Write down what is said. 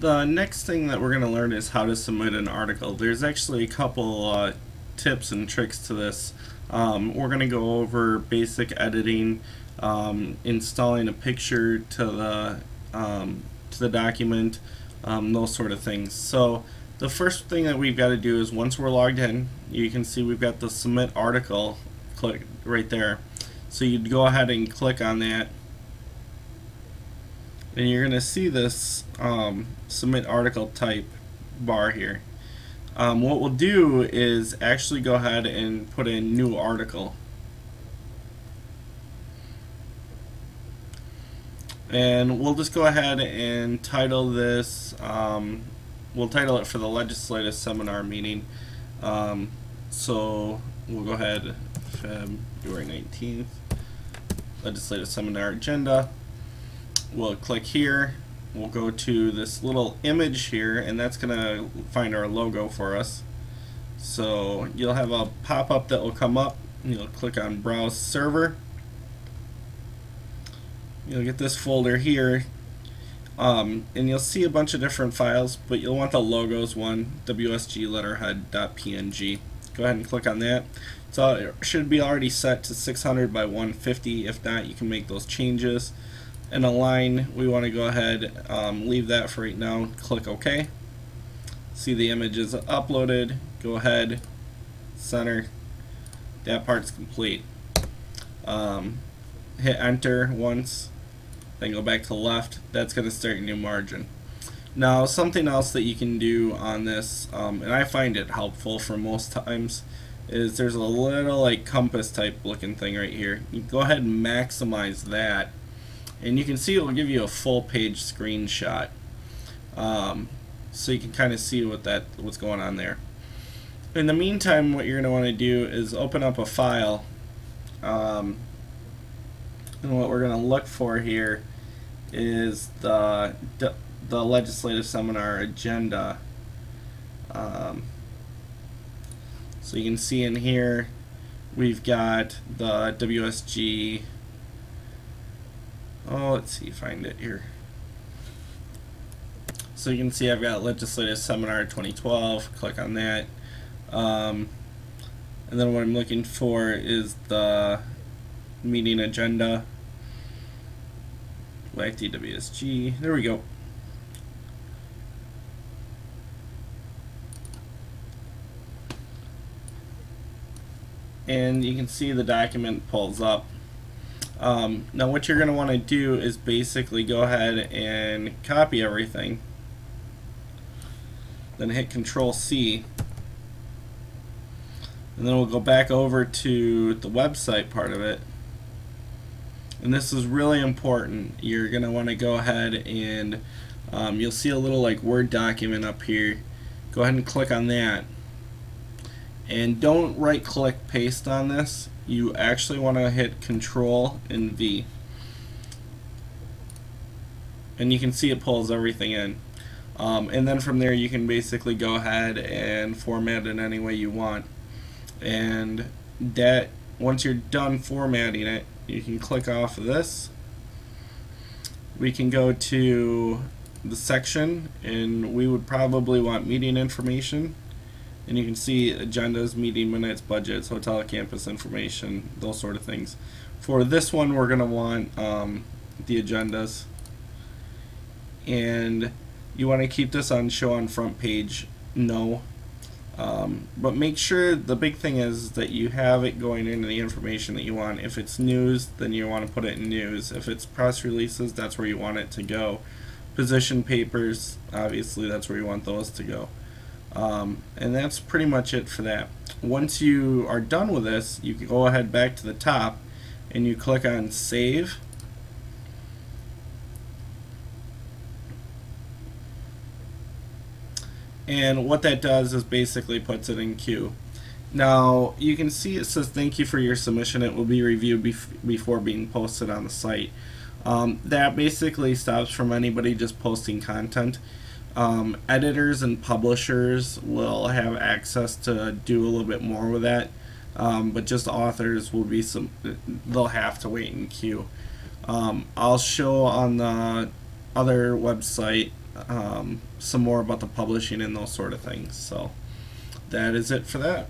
The next thing that we're going to learn is how to submit an article. There's actually a couple tips and tricks to this. We're going to go over basic editing, installing a picture to the document, those sort of things. So the first thing that we've got to do is, once we're logged in, you can see we've got the submit article click right there. So you'd go ahead and click on that, and you're going to see this submit article type bar here. What we'll do is actually go ahead and put in new article, and we'll just go ahead and title this, we'll title it for the legislative seminar meeting. So we'll go ahead, February 19th, legislative seminar agenda. We'll click here, we'll go to this little image here, and that's going to find our logo for us. So you'll have a pop-up that will come up, you'll click on browse server, you'll get this folder here, and you'll see a bunch of different files, but you'll want the logos one, WSG letterhead.png. Go ahead and click on that. So it should be already set to 600 by 150. If not, you can make those changes. And align, we want to go ahead, leave that for right now, click OK. See the image is uploaded, go ahead, center, that part's complete. Hit enter once, then go back to the left, that's going to start your new margin. Now something else that you can do on this, and I find it helpful for most times, is there's a little like compass type looking thing right here. You go ahead and maximize that, and you can see it will give you a full page screenshot, so you can kind of see what's going on there. In the meantime, what you're going to want to do is open up a file, and what we're going to look for here is the legislative seminar agenda. So you can see in here we've got the WSG. Oh, let's see, find it here. So you can see I've got Legislative Seminar 2012, click on that. And then what I'm looking for is the meeting agenda, like WSG, there we go. And you can see the document pulls up. Now what you're going to want to do is basically go ahead and copy everything, then hit Control C, and then we'll go back over to the website part of it. And this is really important. You're going to want to go ahead and you'll see a little like Word document up here. Go ahead and click on that, and don't right click paste on this. You actually want to hit Control and V, and you can see it pulls everything in, and then from there you can basically go ahead and format it any way you want. And that, once you're done formatting it, you can click off of this. We can go to the section, and we would probably want meeting information. And you can see agendas, meeting minutes, budgets, hotel campus information, those sort of things. For this one, we're going to want the agendas. And you want to keep this on show on front page, no. But make sure, the big thing is that you have it going into the information that you want. If it's news, then you want to put it in news. If it's press releases, that's where you want it to go. Position papers, obviously that's where you want those to go. And that's pretty much it for that. Once you are done with this, you can go ahead back to the top and you click on Save. And what that does is basically puts it in queue. Now you can see it says thank you for your submission. It will be reviewed before being posted on the site. That basically stops from anybody just posting content. Editors and publishers will have access to do a little bit more with that, but just authors will be they'll have to wait in queue. I'll show on the other website some more about the publishing and those sort of things. So that is it for that.